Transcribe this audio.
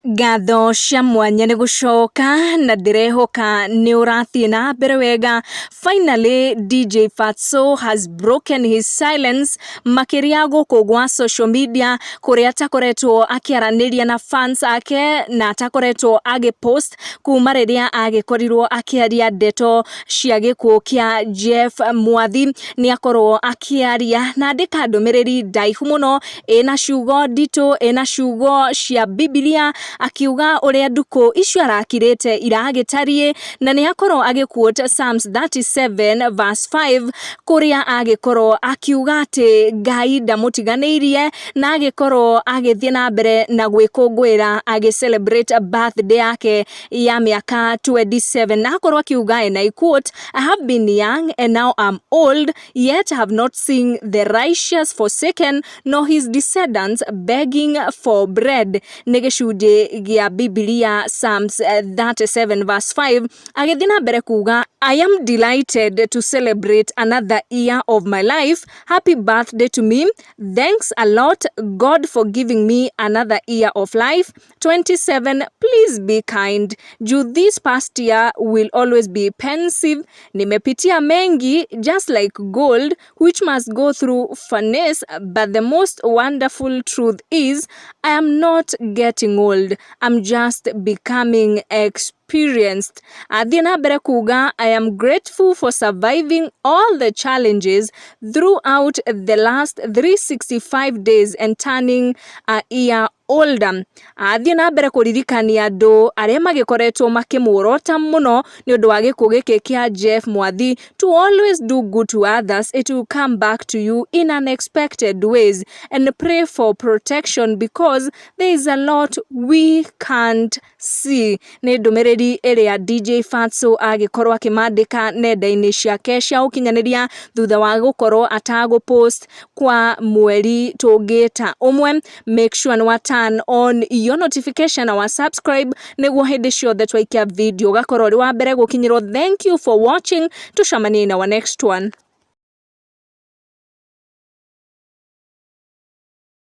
Ngatho cia mwanya nĩ gũcoka na ndĩrehoka nĩ ũrathiĩ na mbere wega. Finally, DJ Fatxo has broken his silence makĩria gũkũ gwa social media kũrĩa atakoretwo akĩaranĩria na fans ake na atakoretwo agĩpost kuma rĩrĩa agĩkorirwo akĩaria ndeto cia gĩkuũ kĩa Jeff Mwathi. Nĩ akorwo akĩaria na andĩka ndũmĩrĩri ndaihu mũno ĩna ciugo nditũ, ĩna ciugo cia Biblia, akiuga ũrĩa ndukũ icio arakirĩte iragĩtariĩ, na nĩ akorwo agĩquote Psalms 37 verse 5 kũrĩa agĩkorwo akiuga atĩ Ngai ndamũtiganĩirie, na agĩkorwo agĩthiĩ na mbere na gwĩkũngũĩra celebrate birthday yake ya mĩaka 27. na akorwo akiuga, and I quote, "I have been young and now I'm old, yet have not seen the righteous forsaken, nor his descendants begging for bread." Nĩ gĩcunjĩ gĩa Biblia Psalms 37 verse 5. Agĩthiĩ na mbere kuga, "I am delighted to celebrate another year of my life. Happy birthday to me. Thanks a lot, God, for giving me another year of life. 27, please be kind. This past year will always be pensive. Nimepitia mengi, just like gold, which must go through furnace, but the most wonderful truth is, I am not getting old. I'm just becoming experienced." Athiĩ na mbere kuga, "I am grateful for surviving all the challenges throughout the last 365 days and turning a year older." Athiĩ na mbere kũririkania andũ arĩa magĩkoretwo makĩmũrota mũno nĩ ũndũ wa gĩkuũ gĩkĩ kĩa Jeff Mwathi, "To always do good to others, it will come back to you in unexpected ways, and pray for protection because there is a lot we can't see." Nĩ ndũmĩrĩri ĩrĩa DJ Fatxo agĩkorwo akĩmandĩka nenda-inĩ ciake cia ũkinyanĩria thutha wa gũkorwo atagũpost kwa mweri tũngĩta ũmwe. Make sure nĩ wa turn on your notification na wa subscribe nĩguo hĩndĩ ciothe twaikia video ũgakorwo ũrĩ wa mbere gũkinyĩrwo. Thank you for watching. Tucemanie in our next one.